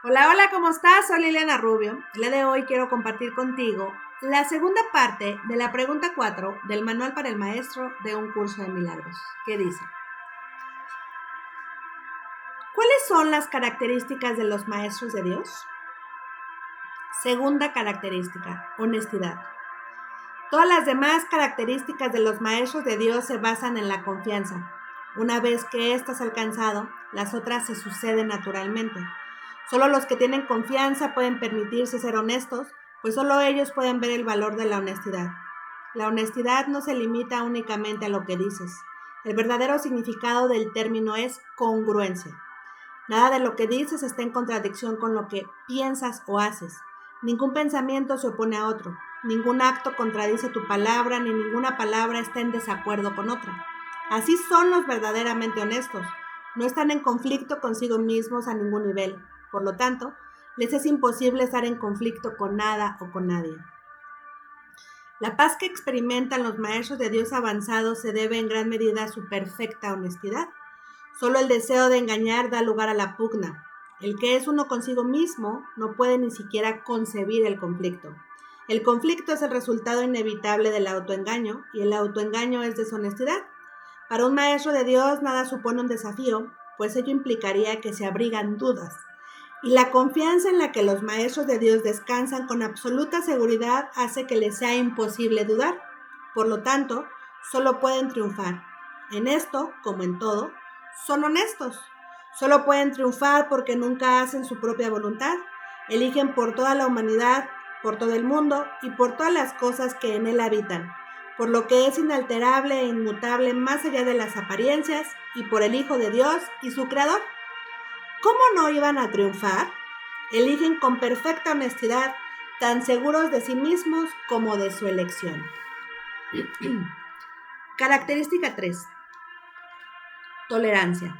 Hola, hola, ¿cómo estás? Soy Liliana Rubio. El día de hoy quiero compartir contigo la segunda parte de la pregunta 4 del Manual para el Maestro de un Curso de Milagros, que dice: ¿cuáles son las características de los maestros de Dios? Segunda característica: honestidad. Todas las demás características de los maestros de Dios se basan en la confianza. Una vez que ésta es alcanzado, las otras se suceden naturalmente. Solo los que tienen confianza pueden permitirse ser honestos, pues solo ellos pueden ver el valor de la honestidad. La honestidad no se limita únicamente a lo que dices. El verdadero significado del término es congruencia. Nada de lo que dices está en contradicción con lo que piensas o haces. Ningún pensamiento se opone a otro. Ningún acto contradice tu palabra, ni ninguna palabra está en desacuerdo con otra. Así son los verdaderamente honestos. No están en conflicto consigo mismos a ningún nivel. Por lo tanto, les es imposible estar en conflicto con nada o con nadie. La paz que experimentan los maestros de Dios avanzados se debe en gran medida a su perfecta honestidad. Solo el deseo de engañar da lugar a la pugna. El que es uno consigo mismo no puede ni siquiera concebir el conflicto. El conflicto es el resultado inevitable del autoengaño y el autoengaño es deshonestidad. Para un maestro de Dios nada supone un desafío, pues ello implicaría que se abrigan dudas. Y la confianza en la que los maestros de Dios descansan con absoluta seguridad hace que les sea imposible dudar. Por lo tanto, solo pueden triunfar. En esto, como en todo, son honestos. Solo pueden triunfar porque nunca hacen su propia voluntad. Eligen por toda la humanidad, por todo el mundo y por todas las cosas que en él habitan, por lo que es inalterable e inmutable más allá de las apariencias y por el Hijo de Dios y su Creador. ¿Cómo no iban a triunfar? Eligen con perfecta honestidad, tan seguros de sí mismos como de su elección. Característica 3. Tolerancia.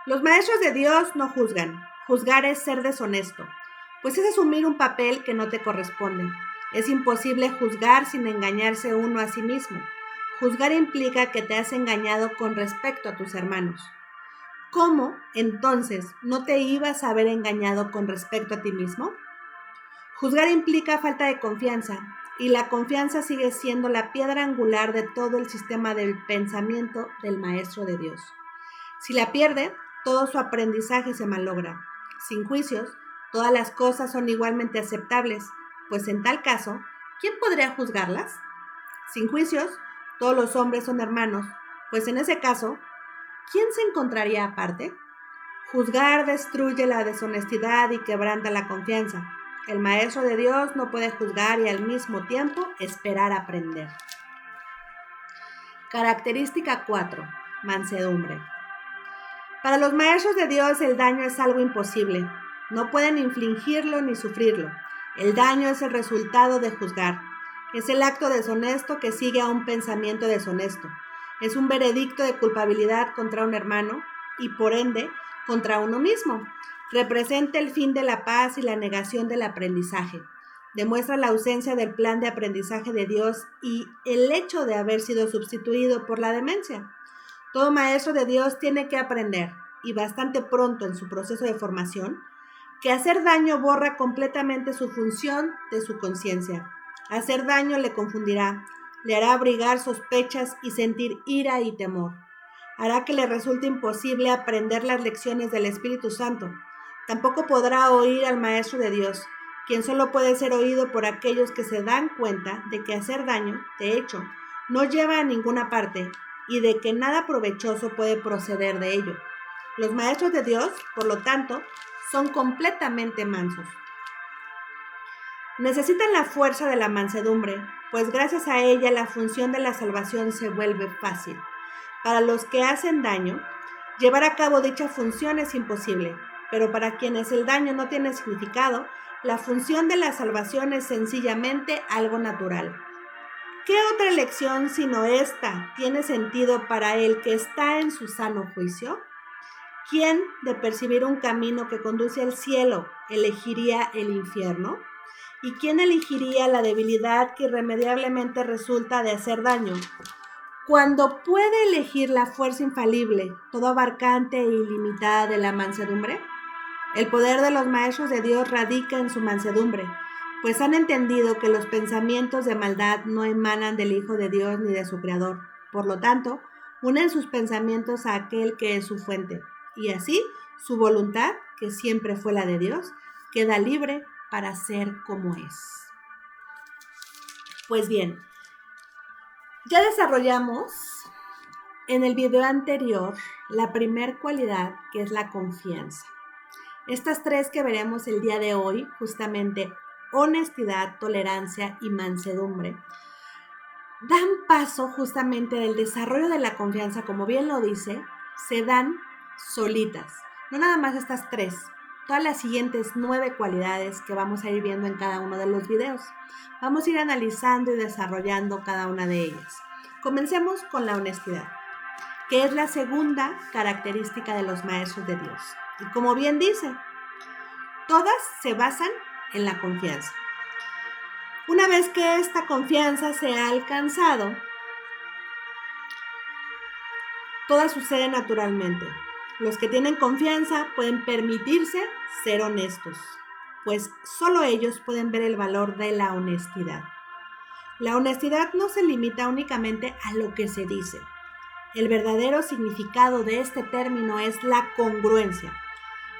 Los maestros de Dios no juzgan. Juzgar es ser deshonesto, pues es asumir un papel que no te corresponde. Es imposible juzgar sin engañarse uno a sí mismo. Juzgar implica que te has engañado con respecto a tus hermanos. ¿Cómo, entonces, no te ibas a haber engañado con respecto a ti mismo? Juzgar implica falta de confianza, y la confianza sigue siendo la piedra angular de todo el sistema del pensamiento del Maestro de Dios. Si la pierde, todo su aprendizaje se malogra. Sin juicios, todas las cosas son igualmente aceptables, pues en tal caso, ¿quién podría juzgarlas? Sin juicios, todos los hombres son hermanos, pues en ese caso, ¿quién se encontraría aparte? Juzgar destruye la deshonestidad y quebranta la confianza. El maestro de Dios no puede juzgar y al mismo tiempo esperar aprender. Característica 4. Mansedumbre. Para los maestros de Dios el daño es algo imposible. No pueden infligirlo ni sufrirlo. El daño es el resultado de juzgar. Es el acto deshonesto que sigue a un pensamiento deshonesto. Es un veredicto de culpabilidad contra un hermano y por ende contra uno mismo. Representa el fin de la paz y la negación del aprendizaje. Demuestra la ausencia del plan de aprendizaje de Dios y el hecho de haber sido sustituido por la demencia. Todo maestro de Dios tiene que aprender, y bastante pronto en su proceso de formación, que hacer daño borra completamente su función de su conciencia. Hacer daño le confundirá, le hará abrigar sospechas y sentir ira y temor. Hará que le resulte imposible aprender las lecciones del Espíritu Santo. Tampoco podrá oír al Maestro de Dios, quien solo puede ser oído por aquellos que se dan cuenta de que hacer daño, de hecho, no lleva a ninguna parte y de que nada provechoso puede proceder de ello. Los maestros de Dios, por lo tanto, son completamente mansos. Necesitan la fuerza de la mansedumbre, pues gracias a ella la función de la salvación se vuelve fácil. Para los que hacen daño, llevar a cabo dicha función es imposible, pero para quienes el daño no tiene significado, la función de la salvación es sencillamente algo natural. ¿Qué otra elección sino esta tiene sentido para el que está en su sano juicio? ¿Quién, de percibir un camino que conduce al cielo, elegiría el infierno? ¿Y quién elegiría la debilidad que irremediablemente resulta de hacer daño? Cuando puede elegir la fuerza infalible, todo abarcante e ilimitada de la mansedumbre. El poder de los maestros de Dios radica en su mansedumbre, pues han entendido que los pensamientos de maldad no emanan del Hijo de Dios ni de su Creador. Por lo tanto, unen sus pensamientos a aquel que es su fuente, y así su voluntad, que siempre fue la de Dios, queda libre para ser como es. Pues bien, ya desarrollamos en el video anterior la primer cualidad, que es la confianza. Estas tres que veremos el día de hoy, justamente honestidad, tolerancia y mansedumbre, dan paso justamente del desarrollo de la confianza, como bien lo dice, se dan solitas. No nada más estas tres, todas las siguientes 9 cualidades que vamos a ir viendo en cada uno de los videos. Vamos a ir analizando y desarrollando cada una de ellas. Comencemos con la honestidad, que es la segunda característica de los maestros de Dios. Y como bien dice, todas se basan en la confianza. Una vez que esta confianza se ha alcanzado, todas suceden naturalmente. Los que tienen confianza pueden permitirse ser honestos, pues solo ellos pueden ver el valor de la honestidad. La honestidad no se limita únicamente a lo que se dice. El verdadero significado de este término es la congruencia.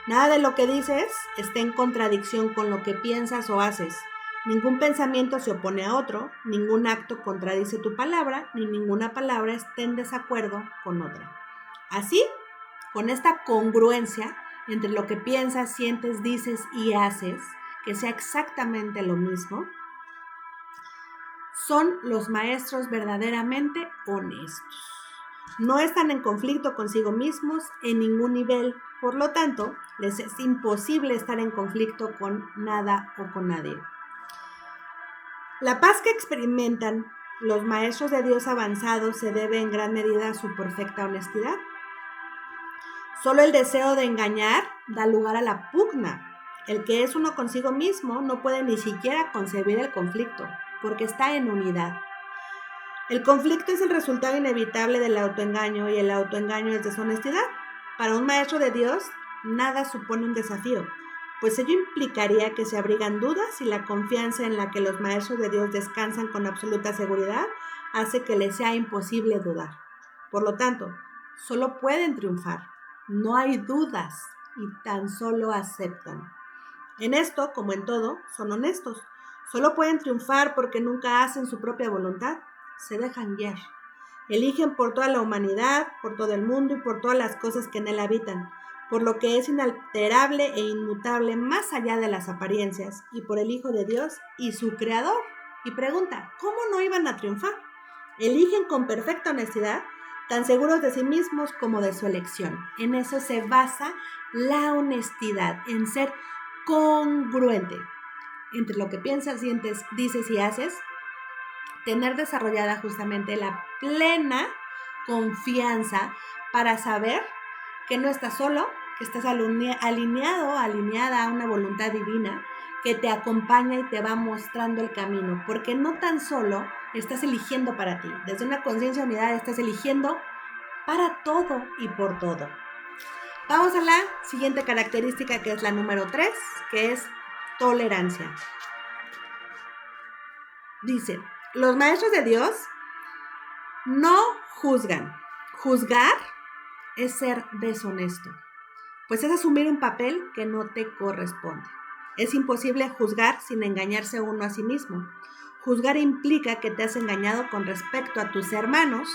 Nada de lo que dices está en contradicción con lo que piensas o haces. Ningún pensamiento se opone a otro, ningún acto contradice tu palabra, ni ninguna palabra está en desacuerdo con otra. Así, con esta congruencia entre lo que piensas, sientes, dices y haces, que sea exactamente lo mismo, son los maestros verdaderamente honestos. No están en conflicto consigo mismos en ningún nivel, por lo tanto, les es imposible estar en conflicto con nada o con nadie. La paz que experimentan los maestros de Dios avanzados se debe en gran medida a su perfecta honestidad. Solo el deseo de engañar da lugar a la pugna. El que es uno consigo mismo no puede ni siquiera concebir el conflicto, porque está en unidad. El conflicto es el resultado inevitable del autoengaño y el autoengaño es deshonestidad. Para un maestro de Dios, nada supone un desafío, pues ello implicaría que se abrigan dudas y la confianza en la que los maestros de Dios descansan con absoluta seguridad hace que les sea imposible dudar. Por lo tanto, solo pueden triunfar. No hay dudas y tan solo aceptan. En esto, como en todo, son honestos. Solo pueden triunfar porque nunca hacen su propia voluntad. Se dejan guiar. Eligen por toda la humanidad, por todo el mundo y por todas las cosas que en él habitan, por lo que es inalterable e inmutable más allá de las apariencias, y por el Hijo de Dios y su Creador. Y pregunta, ¿cómo no iban a triunfar? Eligen con perfecta honestidad, tan seguros de sí mismos como de su elección. En eso se basa la honestidad, en ser congruente entre lo que piensas, sientes, dices y haces, tener desarrollada justamente la plena confianza para saber que no estás solo, que estás alineado, alineada a una voluntad divina que te acompaña y te va mostrando el camino, porque no tan solo estás eligiendo para ti, desde una conciencia de unidad estás eligiendo para todo y por todo. Vamos a la siguiente característica, que es la número 3, que es tolerancia. Dice, los maestros de Dios no juzgan. Juzgar es ser deshonesto, pues es asumir un papel que no te corresponde. Es imposible juzgar sin engañarse uno a sí mismo. Juzgar implica que te has engañado con respecto a tus hermanos.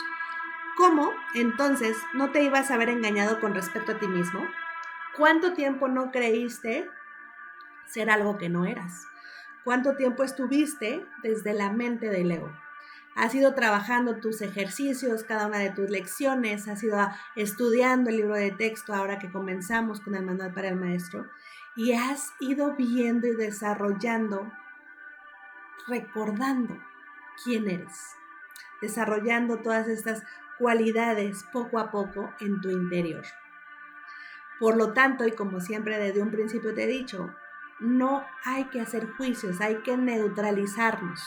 ¿Cómo, entonces, no te ibas a haber engañado con respecto a ti mismo? ¿Cuánto tiempo no creíste ser algo que no eras? ¿Cuánto tiempo estuviste desde la mente del ego? Has ido trabajando tus ejercicios, cada una de tus lecciones, has ido estudiando el libro de texto ahora que comenzamos con el manual para el maestro, y has ido viendo y desarrollando, recordando quién eres, desarrollando todas estas cualidades poco a poco en tu interior. Por lo tanto, y como siempre desde un principio te he dicho, no hay que hacer juicios, hay que neutralizarnos,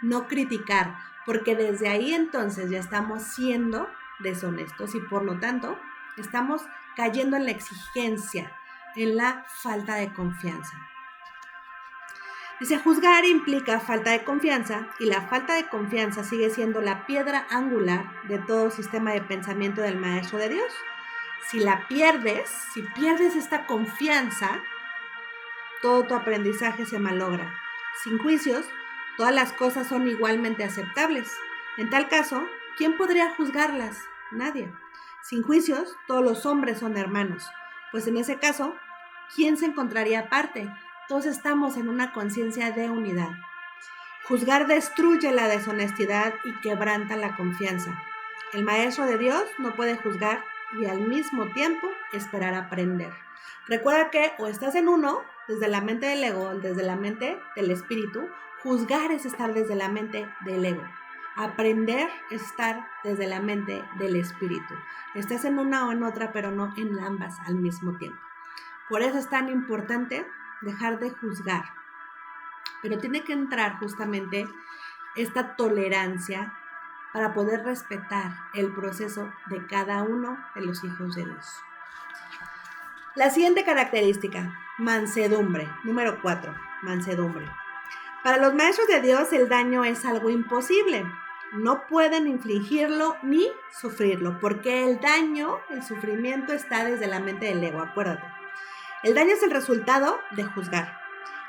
no criticar, porque desde ahí entonces ya estamos siendo deshonestos y por lo tanto estamos cayendo en la exigencia en la falta de confianza. Dice, juzgar implica falta de confianza y la falta de confianza sigue siendo la piedra angular de todo sistema de pensamiento del Maestro de Dios. Si pierdes esta confianza, todo tu aprendizaje se malogra. Sin juicios, todas las cosas son igualmente aceptables. En tal caso, ¿quién podría juzgarlas? Nadie. Sin juicios, todos los hombres son hermanos. Pues en ese caso, ¿quién se encontraría aparte? Todos estamos en una conciencia de unidad. Juzgar destruye la deshonestidad y quebranta la confianza. El Maestro de Dios no puede juzgar y al mismo tiempo esperar aprender. Recuerda que o estás en uno, desde la mente del ego, o desde la mente del espíritu. Juzgar es estar desde la mente del ego. Aprender es estar desde la mente del espíritu. Estás en una o en otra, pero no en ambas al mismo tiempo. Por eso es tan importante dejar de juzgar. Pero tiene que entrar justamente esta tolerancia para poder respetar el proceso de cada uno de los hijos de Dios. La siguiente característica, mansedumbre. Número 4, mansedumbre. Para los maestros de Dios el daño es algo imposible. No pueden infligirlo ni sufrirlo, porque el daño, el sufrimiento está desde la mente del ego, acuérdate. El daño es el resultado de juzgar.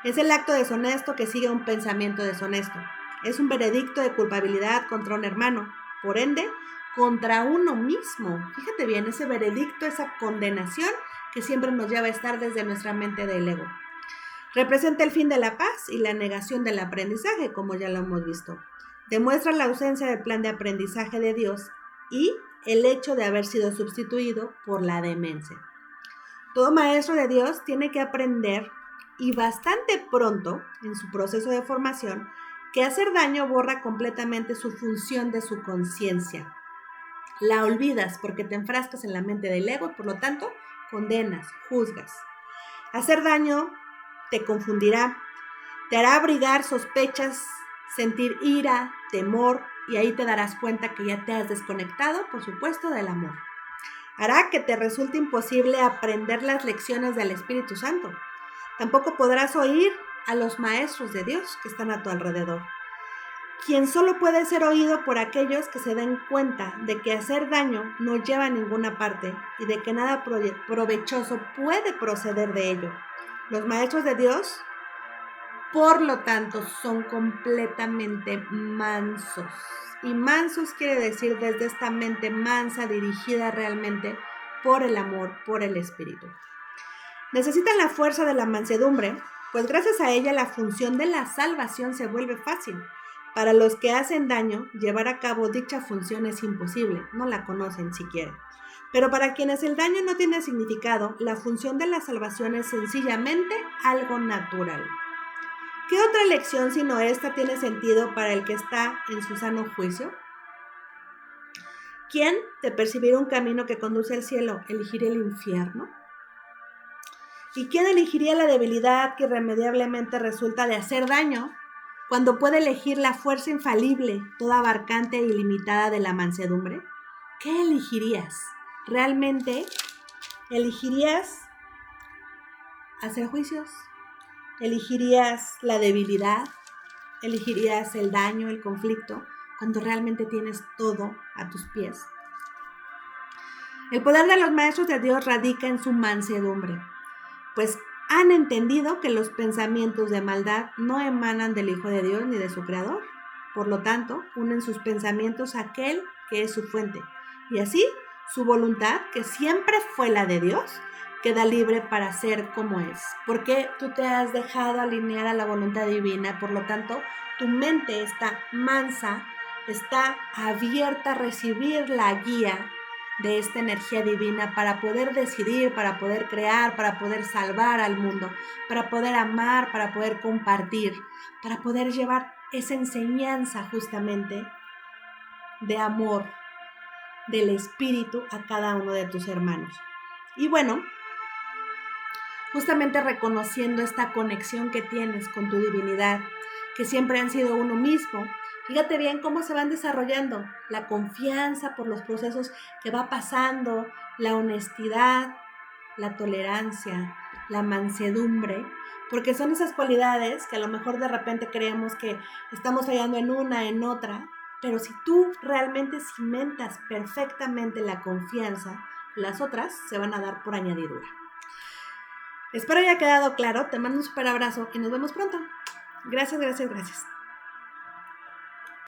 Es el acto deshonesto que sigue un pensamiento deshonesto. Es un veredicto de culpabilidad contra un hermano, por ende, contra uno mismo. Fíjate bien, ese veredicto, esa condenación que siempre nos lleva a estar desde nuestra mente del ego. Representa el fin de la paz y la negación del aprendizaje, como ya lo hemos visto. Demuestra la ausencia del plan de aprendizaje de Dios y el hecho de haber sido sustituido por la demencia. Todo maestro de Dios tiene que aprender, y bastante pronto en su proceso de formación, que hacer daño borra completamente su función de su conciencia. La olvidas porque te enfrascas en la mente del ego y por lo tanto condenas, juzgas. Hacer daño te confundirá, te hará abrigar sospechas, sentir ira, temor, y ahí te darás cuenta que ya te has desconectado, por supuesto, del amor. Hará que te resulte imposible aprender las lecciones del Espíritu Santo. Tampoco podrás oír a los maestros de Dios que están a tu alrededor, quien solo puede ser oído por aquellos que se den cuenta de que hacer daño no lleva a ninguna parte y de que nada provechoso puede proceder de ello. Los maestros de Dios, por lo tanto, son completamente mansos. Y mansos quiere decir desde esta mente mansa, dirigida realmente por el amor, por el Espíritu. Necesitan la fuerza de la mansedumbre, pues gracias a ella la función de la salvación se vuelve fácil. Para los que hacen daño, llevar a cabo dicha función es imposible, no la conocen siquiera. Pero para quienes el daño no tiene significado, la función de la salvación es sencillamente algo natural. ¿Qué otra lección sino esta tiene sentido para el que está en su sano juicio? ¿Quién, de percibir un camino que conduce al cielo, elegiría el infierno? ¿Y quién elegiría la debilidad que irremediablemente resulta de hacer daño cuando puede elegir la fuerza infalible, toda abarcante e ilimitada de la mansedumbre? ¿Qué elegirías? ¿Realmente elegirías hacer juicios? ¿Elegirías la debilidad? ¿Elegirías el daño, el conflicto, cuando realmente tienes todo a tus pies? El poder de los maestros de Dios radica en su mansedumbre, pues han entendido que los pensamientos de maldad no emanan del Hijo de Dios ni de su Creador. Por lo tanto, unen sus pensamientos a aquel que es su fuente. Y así, su voluntad, que siempre fue la de Dios, queda libre para ser como es. Porque tú te has dejado alinear a la voluntad divina. Por lo tanto, tu mente está mansa, está abierta a recibir la guía de esta energía divina para poder decidir, para poder crear, para poder salvar al mundo, para poder amar, para poder compartir, para poder llevar esa enseñanza justamente de amor del Espíritu a cada uno de tus hermanos. Y bueno, justamente reconociendo esta conexión que tienes con tu divinidad, que siempre han sido uno mismo. Fíjate bien cómo se van desarrollando la confianza por los procesos que va pasando, la honestidad, la tolerancia, la mansedumbre, porque son esas cualidades que a lo mejor de repente creemos que estamos fallando en una, en otra, pero si tú realmente cimentas perfectamente la confianza, las otras se van a dar por añadidura. Espero haya quedado claro, te mando un súper abrazo y nos vemos pronto. Gracias, gracias, gracias.